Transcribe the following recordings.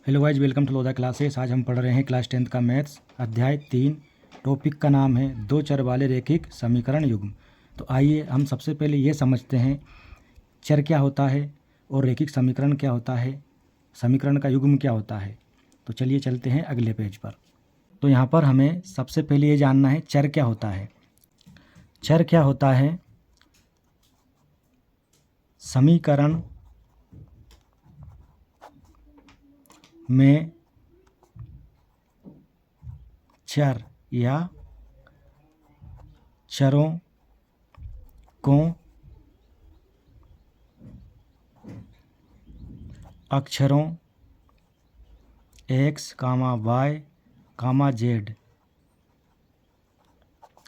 Hello guys, welcome to Lodha classes. आज हम पढ़ रहे हैं क्लास 10th का मैथ्स अध्याय 3। टॉपिक का नाम है दो चर वाले रैखिक समीकरण युग्म। तो आइए हम सबसे पहले ये समझते हैं चर क्या होता है और रैखिक समीकरण क्या होता है, समीकरण का युग्म क्या होता है। तो चलिए चलते हैं अगले पेज पर। तो यहाँ पर हमें सबसे पहले ये जानना है चर क्या होता है। चर क्या होता है? समीकरण में चर या चरों को अक्षरों x, y, z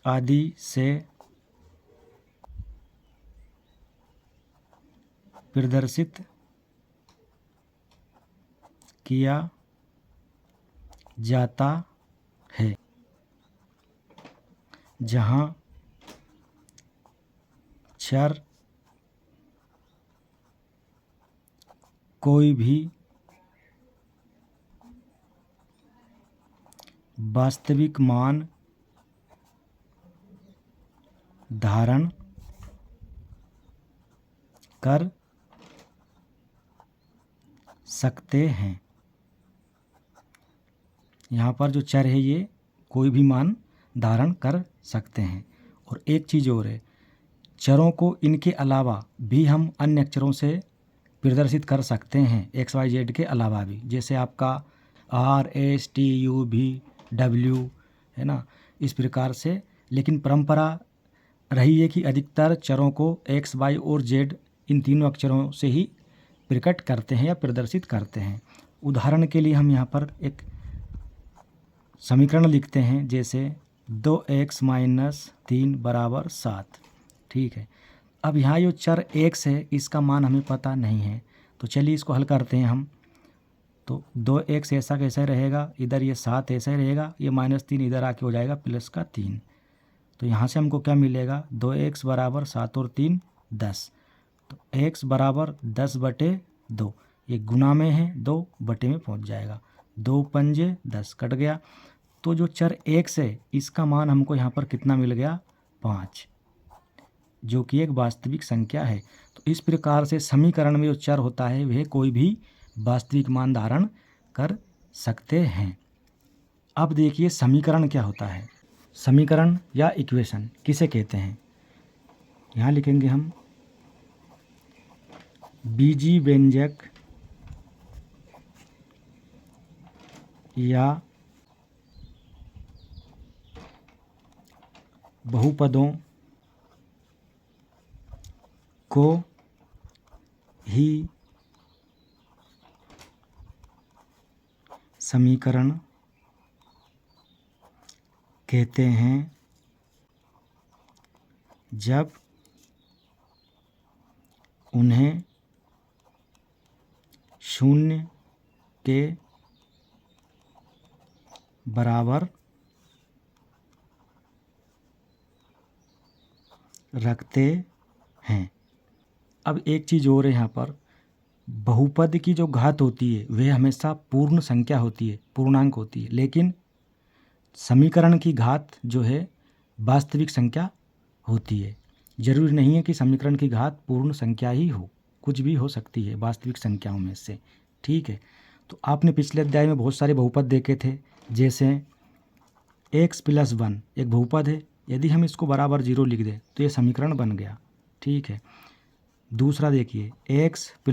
आदि से प्रदर्शित किया जाता है, जहाँ चर कोई भी वास्तविक मान धारण कर सकते हैं। यहाँ पर जो चर है ये कोई भी मान धारण कर सकते हैं। और एक चीज़ और है, चरों को इनके अलावा भी हम अन्य अक्षरों से प्रदर्शित कर सकते हैं, एक्स वाई जेड के अलावा भी, जैसे आपका आर एस टी यू भी डब्ल्यू है ना, इस प्रकार से। लेकिन परंपरा रही है कि अधिकतर चरों को एक्स वाई और जेड इन तीनों अक्षरों से ही प्रकट करते हैं या प्रदर्शित करते हैं। उदाहरण के लिए हम यहाँ पर एक समीकरण लिखते हैं, जैसे 2x - 3 = 7। ठीक है। अब यहाँ जो चर x है इसका मान हमें पता नहीं है, तो चलिए इसको हल करते हैं हम। तो 2x ऐसा कैसा रहेगा, इधर ये 7 ऐसा ही रहेगा, ये -3 इधर आके हो जाएगा +3। तो यहाँ से हमको क्या मिलेगा, 2x = 7 और 3 10। तो x = 10/2, ये गुना में है, 2 बटे में पहुँच जाएगा, 2 पंजे 10 कट गया। तो जो चर x है इसका मान हमको यहाँ पर कितना मिल गया, 5, जो कि एक वास्तविक संख्या है। तो इस प्रकार से समीकरण में जो चर होता है वह कोई भी वास्तविक मान धारण कर सकते हैं। अब देखिए समीकरण क्या होता है। समीकरण या इक्वेशन किसे कहते हैं, यहाँ लिखेंगे हम बीजी व्यंजक या बहुपदों को ही समीकरण कहते हैं जब उन्हें शून्य के बराबर रखते हैं। अब एक चीज़ और है, यहाँ पर बहुपद की जो घात होती है वह हमेशा पूर्ण संख्या होती है, पूर्णांक होती है, लेकिन समीकरण की घात जो है वास्तविक संख्या होती है। जरूरी नहीं है कि समीकरण की घात पूर्ण संख्या ही हो, कुछ भी हो सकती है वास्तविक संख्याओं में से। ठीक है। तो आपने पिछले अध्याय में बहुत सारे बहुपद देखे थे, जैसे x + 1 एक बहुपद है, यदि हम इसको बराबर 0 लिख दें तो ये समीकरण बन गया। ठीक है। दूसरा देखिए, x +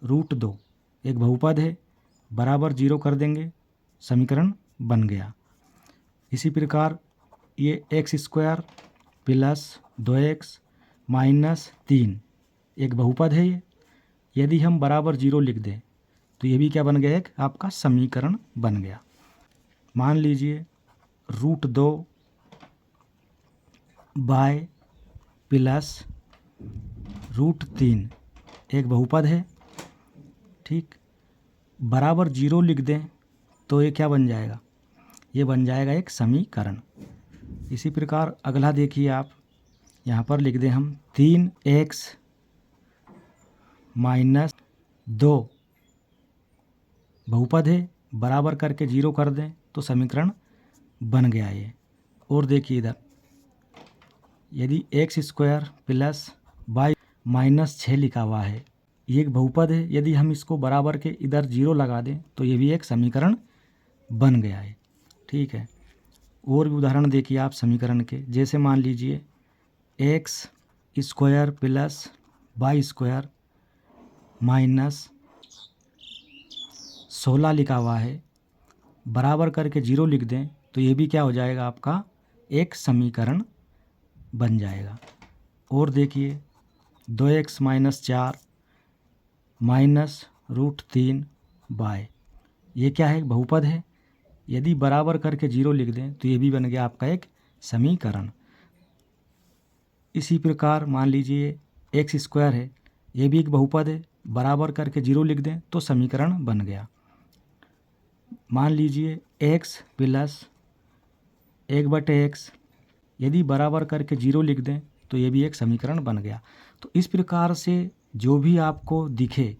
√2 एक बहुपद है, बराबर 0 कर देंगे, समीकरण बन गया। इसी प्रकार ये x² + 2x - 3 एक बहुपद है, ये यदि हम बराबर 0 लिख दें तो ये भी क्या बन गया, एक आपका समीकरण बन गया। मान लीजिए √2 y + √3 एक बहुपद है। ठीक, बराबर 0 लिख दें तो ये क्या बन जाएगा, ये बन जाएगा एक समीकरण। इसी प्रकार अगला देखिए आप, यहाँ पर लिख दें हम 3x - 2 बहुपद है, बराबर करके 0 कर दें तो समीकरण बन गया ये। और देखिए इधर यदि x square plus y minus 6 लिखा हुआ है, ये एक बहुपद है, यदि हम इसको बराबर के इधर 0 लगा दें तो ये भी एक समीकरण बन गया है। ठीक है, और भी उदाहरण देखिए आप समीकरण के, जैसे मान लीजिए x square plus y square minus 16 लिखा हुआ है, बराबर करके 0 लिख दें तो ये भी क्या हो जाएगा, आपका एक समीकरण बन जाएगा। और देखिए 2x माइनस 4 माइनस √3 बाय, ये क्या है, बहुपद है, यदि बराबर करके 0 लिख दें तो ये भी बन गया आपका एक समीकरण। इसी प्रकार मान लीजिए एक्स स्क्वायर है, ये भी एक बहुपद है, बराबर करके 0 लिख दें तो समीकरण बन गया। मान लीजिए एक्स प्लस 1/x, यदि बराबर करके 0 लिख दें तो ये भी एक समीकरण बन गया। तो इस प्रकार से जो भी आपको दिखे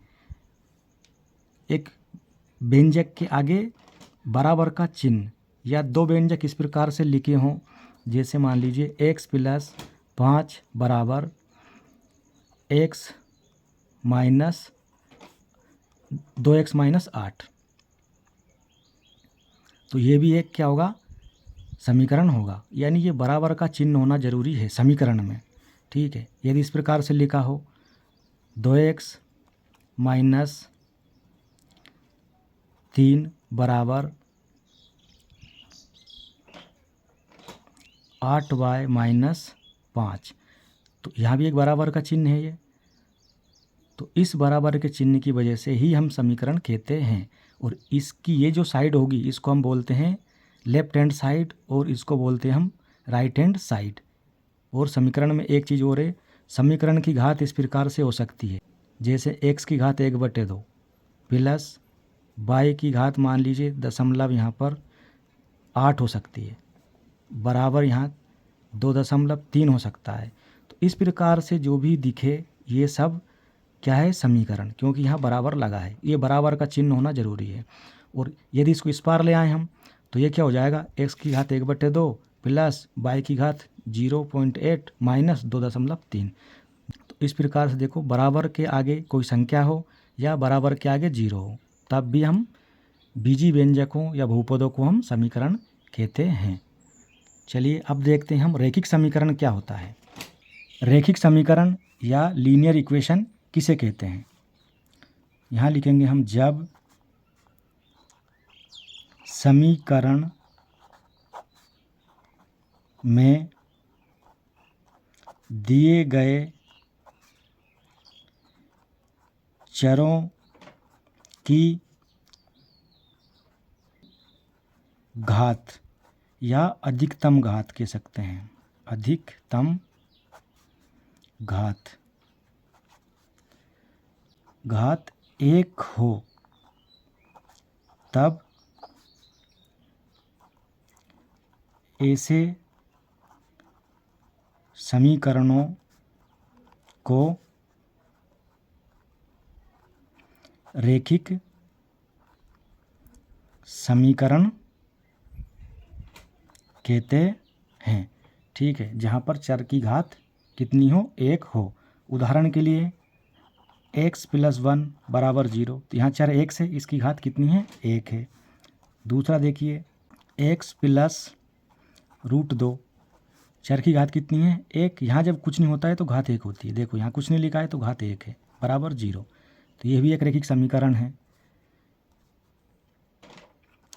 एक व्यंजक के आगे बराबर का चिन्ह या दो व्यंजक इस प्रकार से लिखे हों, जैसे मान लीजिए x प्लस 5 बराबर x माइनस 2x माइनस 8, तो ये भी एक क्या होगा, समीकरण होगा। यानी ये बराबर का चिन्ह होना जरूरी है समीकरण में। ठीक है, यदि इस प्रकार से लिखा हो 2x माइनस 3 बराबर 8y माइनस 5, तो यहाँ भी एक बराबर का चिन्ह है ये, तो इस बराबर के चिन्ह की वजह से ही हम समीकरण कहते हैं। और इसकी ये जो साइड होगी इसको हम बोलते हैं लेफ्ट हैंड साइड और इसको बोलते हैं हम राइट हैंड साइड। और समीकरण में एक चीज़ और है, समीकरण की घात इस प्रकार से हो सकती है, जैसे x की घात 1/2 प्लस y की घात मान लीजिए दशमलव यहाँ पर 8 हो सकती है, बराबर यहाँ 2.3 हो सकता है। तो इस प्रकार से जो भी दिखे ये सब क्या है, समीकरण, क्योंकि यहाँ बराबर लगा है, ये बराबर का चिन्ह होना जरूरी है। और यदि इसको इस पार ले आए हम तो ये क्या हो जाएगा, x की घात 1/2 प्लस y की घात 0.8 माइनस 2.3। तो इस प्रकार से देखो, बराबर के आगे कोई संख्या हो या बराबर के आगे 0 हो, तब भी हम बीजी व्यंजकों या बहुपदों को हम समीकरण कहते हैं। चलिए अब देखते हैं हम रैखिक समीकरण क्या होता है। रैखिक समीकरण या लीनियर इक्वेशन किसे कहते हैं, यहाँ लिखेंगे हम, जब समीकरण में दिए गए चरों की घात या अधिकतम घात कह सकते हैं, अधिकतम घात 1 हो, तब ऐसे समीकरणों को रैखिक समीकरण कहते हैं। ठीक है, जहाँ पर चर की घात कितनी हो, 1 हो। उदाहरण के लिए x प्लस 1 बराबर 0, तो यहाँ चर x है, इसकी घात कितनी है, 1 है। दूसरा देखिए x प्लस √2, चर की घात कितनी है, 1, यहाँ जब कुछ नहीं होता है तो घात 1 होती है, देखो यहाँ कुछ नहीं लिखा है तो घात 1 है, बराबर 0, तो ये भी एक रैखिक समीकरण है।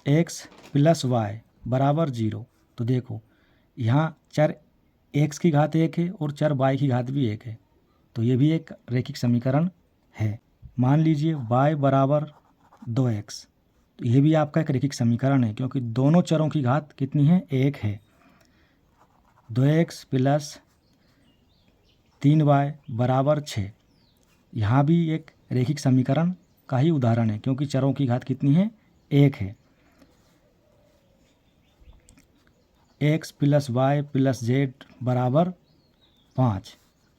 x प्लस y बराबर 0, तो देखो यहाँ चर x की घात 1 है और चर y की घात भी 1 है, तो ये भी एक रैखिक समीकरण है। मान लीजिए y बराबर 2x, तो ये भी आपका एक रैखिक समीकरण है, क्योंकि दोनों चरों की घात कितनी है, 1 है। 2x प्लस 3y बराबर 6, यहाँ भी एक रैखिक समीकरण का ही उदाहरण है, क्योंकि चरों की घात कितनी है, 1 है। x plus y plus z बराबर 5,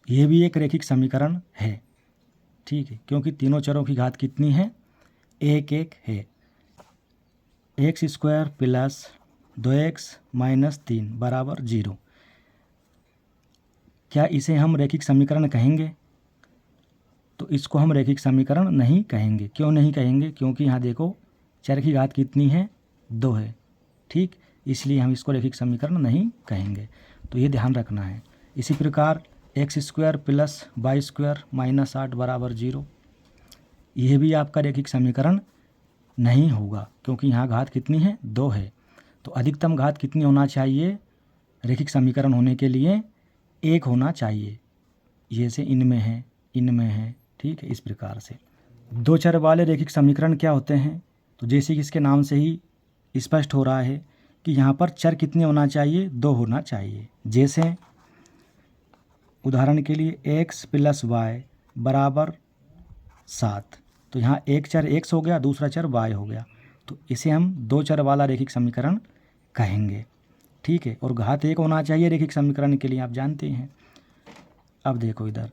ये भी एक रैखिक समीकरण है। ठीक है, क्योंकि तीनों चरों की घात कितनी है, 1 1 है। X square plus 2x minus 3 बराबर 0। क्या इसे हम रैखिक समीकरण कहेंगे? तो इसको हम रैखिक समीकरण नहीं कहेंगे। क्यों नहीं कहेंगे? क्योंकि यहाँ देखो चर की घात कितनी है? 2 है। ठीक, इसलिए हम इसको रैखिक समीकरण नहीं कहेंगे। तो ये ध्यान रखना है। इसी प्रकार x square plus y square minus 8 बराबर 0, यह भी आपका रैखिक समीकरण नहीं होगा, क्योंकि यहाँ घात कितनी है? 2 है। तो अधिकतम घात कितनी होना चाहिए रैखिक समीकरण होने के लिए? 1 होना चाहिए। जैसे इनमें है, इनमें है। ठीक है, इस प्रकार से दो चर वाले रैखिक समीकरण क्या होते हैं? तो जैसे कि इसके नाम से ही स्पष्ट हो रहा है कि यहाँ पर चर कितने होना चाहिए? 2 होना चाहिए। जैसे उदाहरण के लिए x प्लस वाई बराबर 7, तो यहाँ एक चर x हो गया, दूसरा चर y हो गया, तो इसे हम दो चर वाला रैखिक समीकरण कहेंगे। ठीक है, और घात 1 होना चाहिए रैखिक समीकरण के लिए, आप जानते हैं। अब देखो इधर,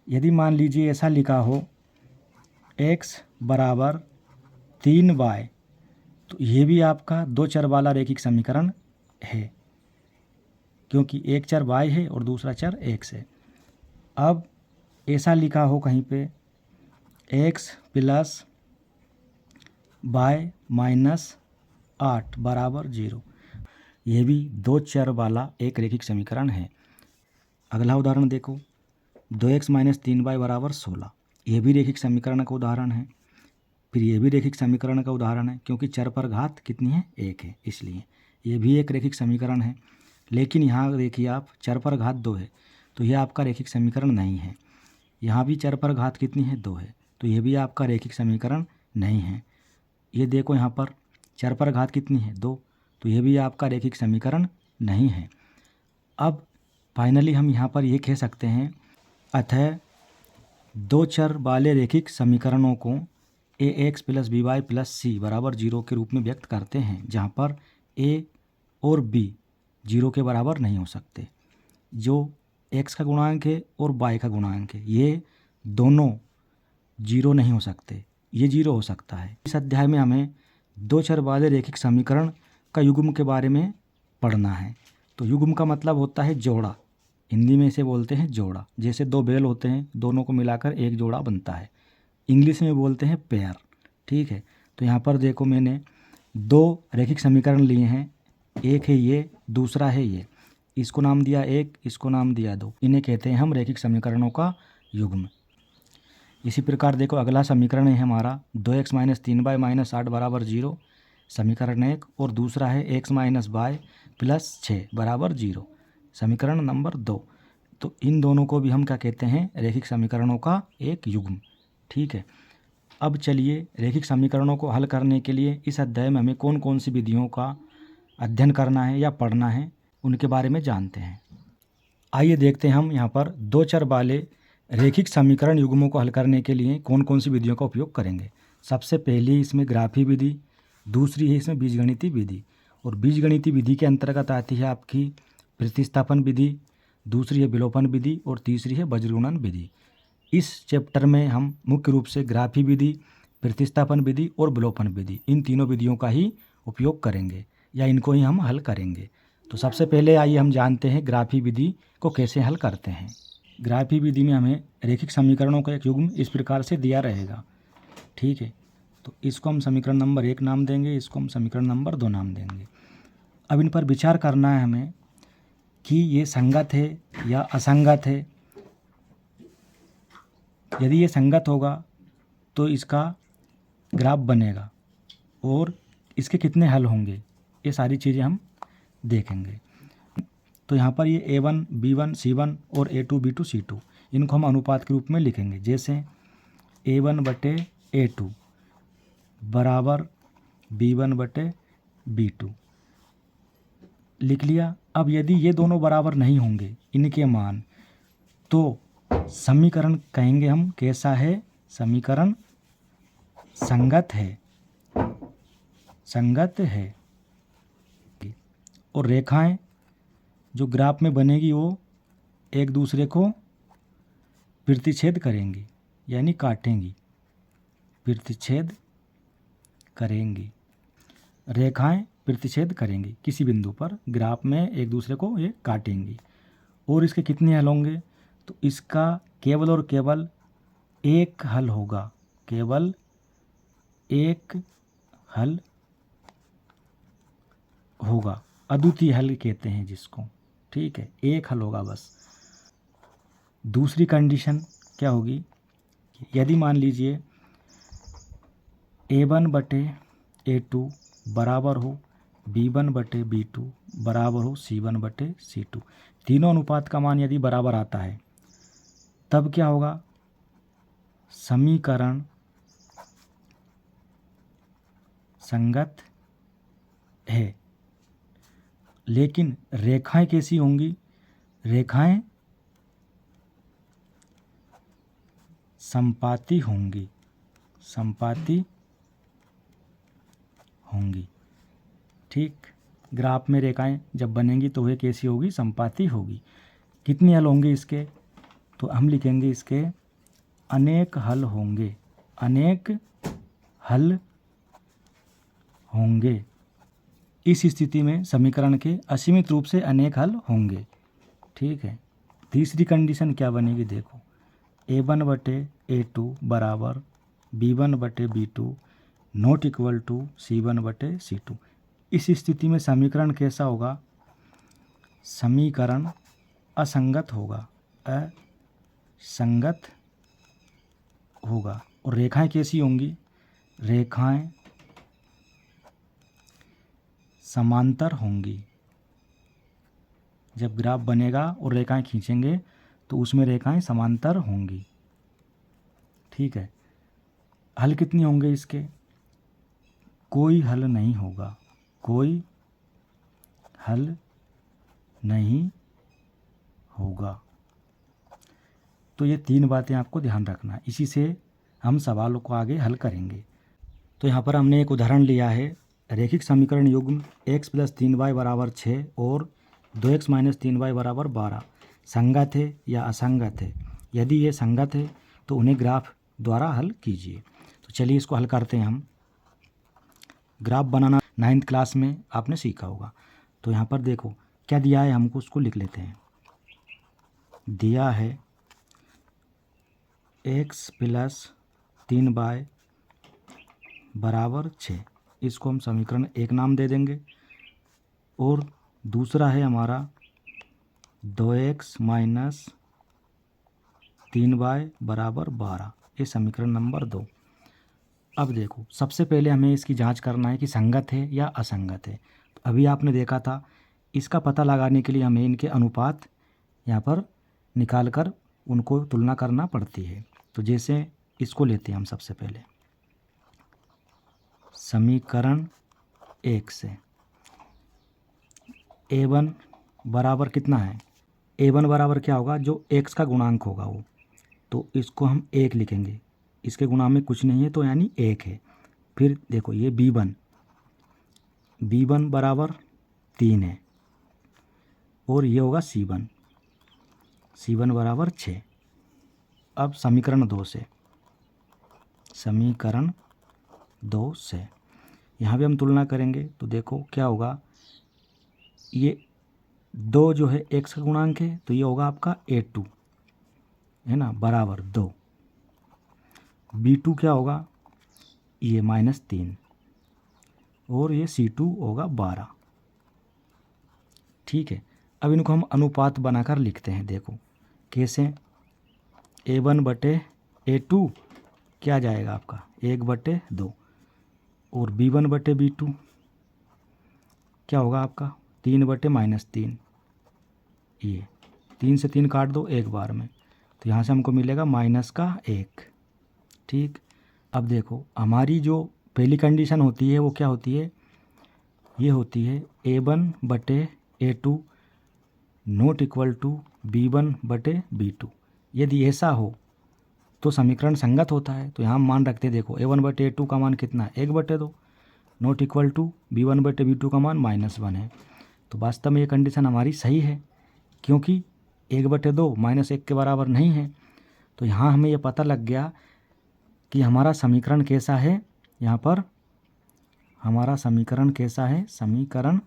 यदि मान लीजिए ऐसा लिखा हो x बराबर 3y, तो ये भी आपका दो चर वाला रैखिक समीकरण है, क्योंकि एक चर y है और दूसरा चर x है। अब ऐसा लिखा हो कहीं पे x प्लस वाई माइनस 8 बराबर 0, यह भी दो चर वाला एक रैखिक समीकरण है। अगला उदाहरण देखो, 2x माइनस 3y बराबर 16, यह भी रैखिक समीकरण का उदाहरण है। फिर यह भी रैखिक समीकरण का उदाहरण है, क्योंकि चर पर घात कितनी है? 1 है, इसलिए यह भी एक रैखिक समीकरण है। लेकिन यहाँ देखिए आप, चर पर घात 2 है, तो यह आपका रैखिक समीकरण नहीं है। यहाँ भी चर पर घात कितनी है? 2 है, तो यह भी आपका रैखिक समीकरण नहीं है। ये देखो यहाँ पर चर पर घात कितनी है? 2, तो यह भी आपका रैखिक समीकरण नहीं है। अब फाइनली हम यहाँ पर ये कह सकते हैं, अतः दो चर वाले रैखिक समीकरणों को ax plus B Y plus C बराबर 0 के रूप में व्यक्त करते हैं, जहाँ पर a और b 0 के बराबर नहीं हो सकते। जो x का गुणांक है और y का गुणांक है, ये दोनों 0 नहीं हो सकते, ये 0 हो सकता है। इस अध्याय में हमें दो चर वाले रैखिक समीकरण का युग्म के बारे में पढ़ना है। तो युग्म का मतलब होता है जोड़ा, हिंदी में इसे बोलते हैं जोड़ा। जैसे दो बैल होते हैं, दोनों को मिलाकर एक जोड़ा बनता है, इंग्लिश में बोलते हैं पेयर। ठीक है, तो यहाँ पर देखो मैंने दो रैखिक समीकरण लिए हैं, एक है ये, दूसरा है ये। इसको नाम दिया 1, इसको नाम दिया 2, इन्हें कहते हैं हम रैखिक समीकरणों का युग्म। इसी प्रकार देखो अगला समीकरण है हमारा 2x माइनस 3y माइनस 8 बराबर 0, समीकरण 1, और दूसरा है x माइनस वाई प्लस 6 बराबर 0, समीकरण नंबर 2। तो इन दोनों को भी हम क्या कहते हैं? रैखिक समीकरणों का एक युग्म। ठीक है, अब चलिए रैखिक समीकरणों को हल करने के लिए इस अध्याय में हमें कौन कौन सी विधियों का अध्ययन करना है या पढ़ना है, उनके बारे में जानते हैं। आइए देखते हैं हम यहाँ पर दो चर वाले रैखिक समीकरण युग्मों को हल करने के लिए कौन कौन सी विधियों का उपयोग करेंगे। सबसे पहली इसमें ग्राफी विधि, दूसरी है इसमें बीजगणितीय विधि, और बीजगणितीय विधि के अंतर्गत आती है आपकी प्रतिस्थापन विधि, दूसरी है विलोपन विधि, और तीसरी है वज्रगुणन विधि। इस चैप्टर में हम मुख्य रूप से ग्राफी विधि, प्रतिस्थापन विधि और विलोपन विधि, इन तीनों विधियों का ही उपयोग करेंगे या इनको ही हम हल करेंगे। तो सबसे पहले आइए हम जानते हैं ग्राफी विधि को कैसे हल करते हैं। ग्राफी विधि में हमें रैखिक समीकरणों का एक युग्म इस प्रकार से दिया रहेगा। ठीक है, तो इसको हम समीकरण नंबर 1 नाम देंगे, इसको हम समीकरण नंबर 2 नाम देंगे। अब इन पर विचार करना है हमें कि ये संगत है या असंगत है। यदि ये संगत होगा तो इसका ग्राफ बनेगा और इसके कितने हल होंगे, ये सारी चीज़ें हम देखेंगे। तो यहाँ पर ये a1 b1 c1 और a2 b2 c2, इनको हम अनुपात के रूप में लिखेंगे। जैसे a1 बटे a2 बराबर b1 बटे b2 लिख लिया। अब यदि ये दोनों बराबर नहीं होंगे इनके मान, तो समीकरण कहेंगे हम कैसा है? समीकरण संगत है, संगत है। और रेखाएं जो ग्राफ में बनेगी वो एक दूसरे को प्रतिच्छेद करेंगी, यानी काटेंगी, प्रतिच्छेद करेंगी। रेखाएं प्रतिच्छेद करेंगी किसी बिंदु पर, ग्राफ में एक दूसरे को ये काटेंगी। और इसके कितने हल होंगे? तो इसका केवल और केवल एक हल होगा, केवल एक हल होगा, अद्वितीय हल कहते हैं जिसको, ठीक है, एक हल होगा बस। दूसरी कंडीशन क्या होगी? यदि मान लीजिए A1/A2 बराबर हो B1/B2 बराबर हो C1/C2, तीनों अनुपात का मान यदि बराबर आता है, तब क्या होगा? समीकरण संगत है। लेकिन रेखाएं कैसी होंगी? रेखाएं संपाती होंगी, संपाती होंगी, ठीक। ग्राफ में रेखाएं जब बनेंगी तो वह कैसी होगी? संपाती होगी। कितने हल होंगे इसके? तो हम लिखेंगे इसके अनेक हल होंगे, अनेक हल होंगे। इस स्थिति में समीकरण के असीमित रूप से अनेक हल होंगे, ठीक है। तीसरी कंडीशन क्या बनेगी? देखो, A1/A2 बराबर B1/B2 not equal to C1/C2। इस स्थिति में समीकरण कैसा होगा? समीकरण असंगत होगा, असंगत होगा। और रेखाएं कैसी होंगी? रेखाएं समांतर होंगी। जब ग्राफ बनेगा और रेखाएं खींचेंगे तो उसमें रेखाएं समांतर होंगी, ठीक है। हल कितने होंगे इसके? कोई हल नहीं होगा, कोई हल नहीं होगा। तो ये तीन बातें आपको ध्यान रखना है, इसी से हम सवालों को आगे हल करेंगे। तो यहाँ पर हमने एक उदाहरण लिया है, रैखिक समीकरण युग्म x + 3y = 6 और 2x - 3y = 12 संगत है या असंगत है। यदि ये संगत है तो उन्हें ग्राफ द्वारा हल कीजिए। तो चलिए इसको हल करते हैं हम। ग्राफ बनाना 9th क्लास में आपने सीखा होगा। तो यहाँ पर देखो क्या दिया है, हमको उसको लिख लेते हैं। दिया है x + 3y = 6, इसको हम समीकरण 1 नाम दे देंगे। और दूसरा है हमारा 2x - 3y = 12, ये समीकरण नंबर 2। अब देखो, सबसे पहले हमें इसकी जांच करना है कि संगत है या असंगत है। तो अभी आपने देखा था, इसका पता लगाने के लिए हमें इनके अनुपात यहाँ पर निकाल कर उनको तुलना करना पड़ती है। तो जैसे इसको लेते हैं हम सबसे पहले समीकरण 1 से। A1 बराबर कितना है? A1 बराबर क्या होगा? जो x का गुणांक होगा वो, तो इसको हम 1 लिखेंगे। इसके गुणा में कुछ नहीं है तो यानी 1 है। फिर देखो ये B1 बराबर 3 है और ये होगा C1 बराबर 6। अब समीकरण 2 से, समीकरण 2 से यहाँ भी हम तुलना करेंगे तो देखो क्या होगा। ये 2 जो है x का गुणांक है तो ये होगा आपका A2 है ना, बराबर 2। B2 क्या होगा? ये -3 और ये C2 होगा 12, ठीक है। अब इनको हम अनुपात बनाकर लिखते हैं। देखो कैसे? A1/A2 क्या जाएगा आपका? 1/2 और B1/B2 क्या होगा आपका? 3/-3। ये 3 से 3 काट दो एक बार में, तो यहाँ से हमको मिलेगा -1, ठीक। अब देखो हमारी जो पहली कंडीशन होती है वो क्या होती है? ये होती है A1/A2 not equal to B1/B2। यदि ऐसा हो तो समीकरण संगत होता है। तो यहाँ मान रखते हैं, देखो A1/A2 का मान कितना है? 1/2 नॉट इक्वल टू B1/B2 का मान -1 है। तो वास्तव में ये कंडीशन हमारी सही है, क्योंकि 1/2 -1 के बराबर नहीं है। तो यहाँ हमें ये पता लग गया कि हमारा समीकरण कैसा है, यहाँ पर हमारा समीकरण कैसा है, समीकरण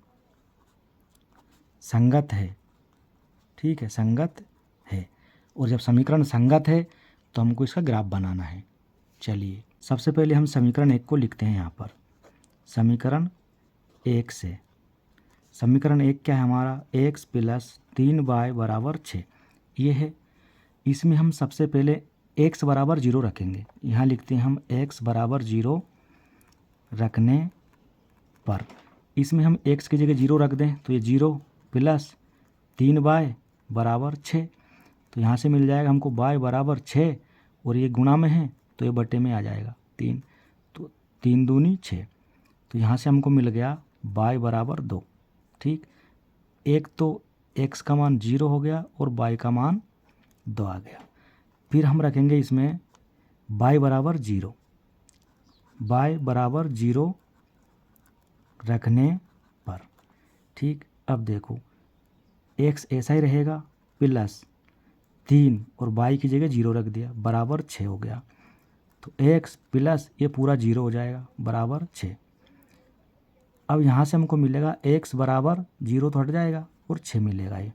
संगत है, ठीक है, संगत है। और जब समीकरण संगत है तो हमको इसका ग्राफ बनाना है। चलिए सबसे पहले हम समीकरण 1 को लिखते हैं यहाँ पर। समीकरण 1 से, समीकरण 1 क्या है हमारा, x + 3y = 6 ये है। इसमें हम सबसे पहले x = 0 रखेंगे। यहाँ लिखते हैं हम x = 0 रखने पर, इसमें हम x की जगह 0 रख दें तो ये 0 + 3y = 6। तो यहाँ से मिल जाएगा हमको y = 6 और ये गुणा में है तो ये बटे में आ जाएगा 3, तो 3 दूनी 6। तो यहाँ से हमको मिल गया y = 2, ठीक। एक तो x का मान 0 हो गया और y का मान 2 आ गया। फिर हम रखेंगे इसमें y = 0, y = 0 रखने पर, ठीक। अब देखो x ऐसा ही रहेगा प्लस 3 और y की जगह 0 रख दिया बराबर 6 हो गया। तो x प्लस ये पूरा 0 हो जाएगा बराबर 6। अब यहाँ से हमको मिलेगा x = 0 तो हट जाएगा और 6 मिलेगा ये।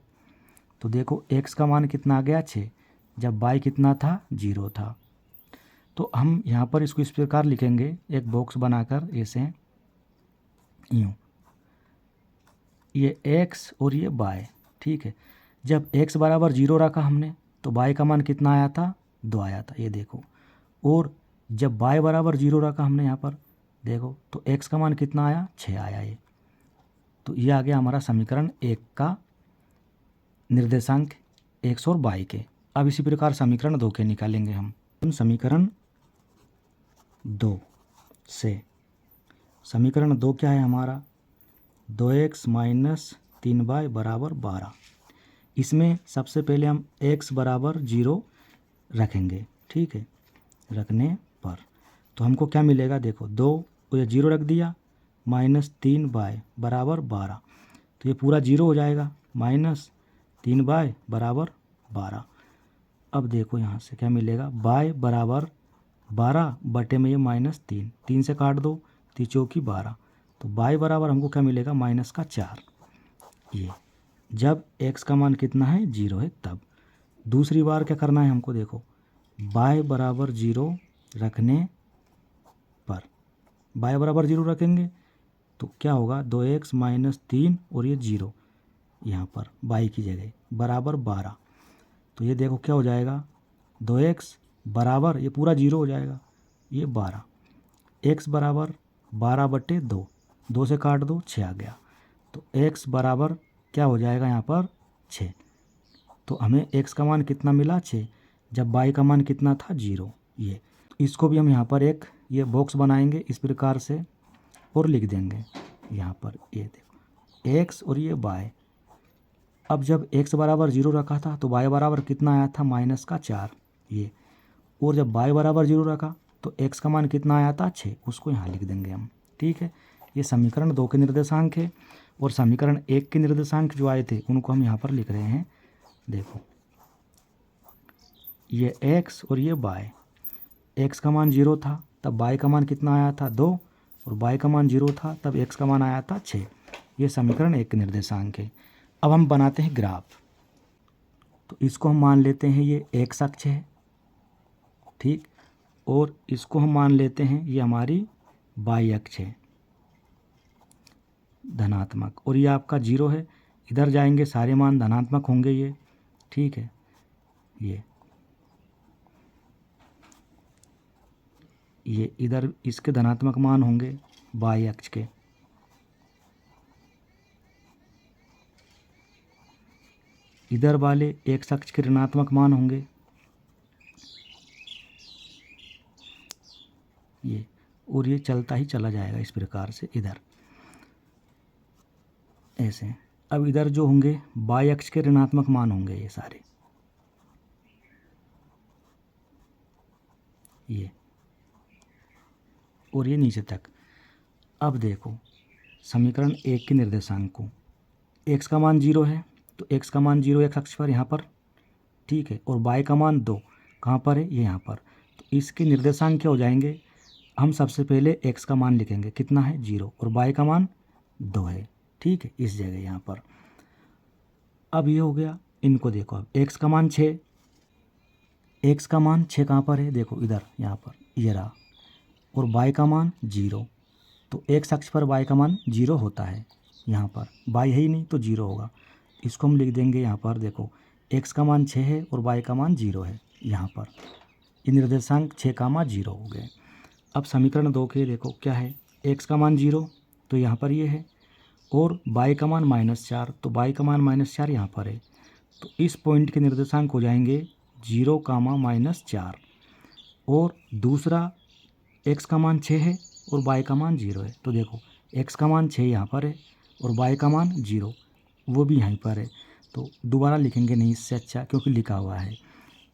तो देखो x का मान कितना आ गया 6, जब y कितना था 0 था। तो हम यहाँ पर इसको इस प्रकार लिखेंगे, एक बॉक्स बनाकर ऐसे यूँ, ये x और ये y, ठीक है। जब x = 0 रखा हमने तो y का मान कितना आया था, 2 आया था, ये देखो। और जब y = 0 रखा हमने यहाँ पर देखो तो x का मान कितना आया, 6 आया ये। तो ये आ गया हमारा समीकरण 1 का निर्देशांक x और y के। अब इसी प्रकार समीकरण 2 के निकालेंगे हम। समीकरण 2 से, समीकरण 2 क्या है हमारा, 2x - 3y = 12। इसमें सबसे पहले हम x = 0 रखेंगे, ठीक है, रखने पर तो हमको क्या मिलेगा, देखो 2 को ये 0 रख दिया, -3y = 12, तो ये पूरा 0 हो जाएगा, -3y = 12। अब देखो यहाँ से क्या मिलेगा, y = 12 बटे में ये -3, 3 से काट दो, 3 चौकी 12, तो y बराबर हमको क्या मिलेगा, -4। ये जब x का मान कितना है, 0 है तब। दूसरी बार क्या करना है हमको, देखो y = 0 रखने पर, y = 0 रखेंगे तो क्या होगा, 2x - 3 और ये 0 यहाँ पर y की जगह बराबर 12। तो ये देखो क्या हो जाएगा, 2x बराबर ये पूरा 0 हो जाएगा, ये 12, x बराबर 12/2, 2 से काट दो, 6 आ गया। तो x बराबर क्या हो जाएगा यहाँ पर, 6। तो हमें x का मान कितना मिला, 6, जब y का मान कितना था, 0। ये इसको भी हम यहाँ पर एक ये बॉक्स बनाएंगे इस प्रकार से और लिख देंगे यहाँ पर, ये देखो x और ये y। अब जब x = 0 रखा था तो y बराबर कितना आया था, -4 ये। और जब y = 0 रखा तो x का मान कितना आया था, 6, उसको यहाँ लिख देंगे हम, ठीक है। ये समीकरण 2 के निर्देशांक है। और समीकरण 1 के निर्देशांक जो आए थे उनको हम यहाँ पर लिख रहे हैं। देखो ये x और ये y, x का मान 0 था तब y का मान कितना आया था, 2, और y का मान 0 था तब x का मान आया था 6। ये समीकरण 1 के निर्देशांक है। अब हम बनाते हैं ग्राफ। तो इसको हम मान लेते हैं ये x अक्ष है, ठीक, और इसको हम मान लेते हैं ये हमारी y अक्ष है धनात्मक, और ये आपका 0 है। इधर जाएंगे सारे मान धनात्मक होंगे ये, ठीक है। ये इधर इसके धनात्मक मान होंगे y अक्ष के, इधर वाले x अक्ष के ऋणात्मक मान होंगे ये, और ये चलता ही चला जाएगा इस प्रकार से इधर ऐसे। अब इधर जो होंगे y अक्ष के ऋणात्मक मान होंगे ये सारे, ये और ये नीचे तक। अब देखो समीकरण 1 के निर्देशांक को, x का मान 0 है तो x का मान 0 x अक्ष पर यहाँ पर, ठीक है, और y का मान 2 कहाँ पर है, ये यहाँ पर। तो इसके निर्देशांक क्या हो जाएंगे, हम सबसे पहले x का मान लिखेंगे, कितना है 0, और y का मान 2 है, ठीक है, इस जगह यहाँ पर। अब ये हो गया, इनको देखो, अब x का मान 6, x का मान 6 कहाँ पर है, देखो इधर यहाँ पर ये रहा, और y का मान 0, तो x अक्ष पर y का मान 0 होता है, यहाँ पर y है ही नहीं तो 0 होगा। इसको हम लिख देंगे यहाँ पर, देखो x का मान 6 है और y का मान 0 है, यहाँ पर ये निर्देशांक 6, 0 हो गए। अब समीकरण 2 के देखो क्या है, x का मान 0 तो यहाँ पर ये है, और y का मान -4, तो y का मान -4 यहाँ पर है, तो इस पॉइंट के निर्देशांक हो जाएंगे 0, -4। और दूसरा x का मान 6 है और y का मान 0 है, तो देखो x का मान 6 यहाँ पर है और y का मान 0 वो भी यहीं पर है, तो दोबारा लिखेंगे नहीं इससे अच्छा, क्योंकि लिखा हुआ है।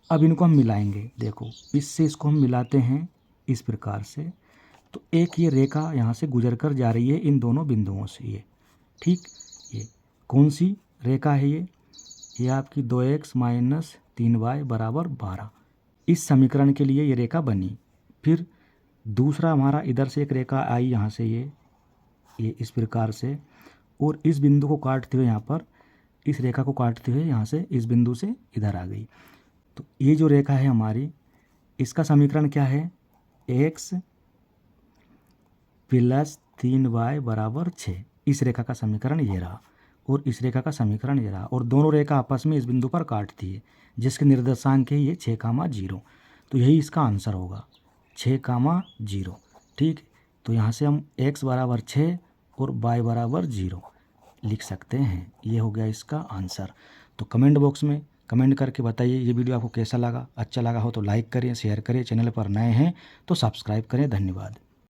अब इनको हम मिलाएंगे, देखो इससे इसको हम मिलाते हैं इस प्रकार से, तो एक ये रेखा यहाँ से गुजर कर जा रही है इन दोनों बिंदुओं से, ये ठीक, ये कौन सी रेखा है, ये आपकी 2x - 3y = 12। इस समीकरण के लिए ये रेखा बनी। फिर दूसरा हमारा इधर से एक रेखा आई यहाँ से, ये इस प्रकार से, और इस बिंदु को काटते हुए यहाँ पर, इस रेखा को काटते हुए यहाँ से इस बिंदु से इधर आ गई। तो ये जो रेखा है हमारी, इसका समीकरण क्या है, x + 3y = 6। इस रेखा का समीकरण ये रहा और इस रेखा का समीकरण ये रहा, और दोनों रेखा आपस में इस बिंदु पर काटती है, जिसके निर्देशांक है ये 6, 0। तो यही इसका आंसर होगा, 6, 0, ठीक। तो यहाँ से हम x = 6 और y = 0 लिख सकते हैं। ये हो गया इसका आंसर। तो कमेंट बॉक्स में कमेंट करके बताइए ये वीडियो आपको कैसा लगा। अच्छा लगा हो तो लाइक करें, शेयर करें, चैनल पर नए हैं तो सब्सक्राइब करें। धन्यवाद।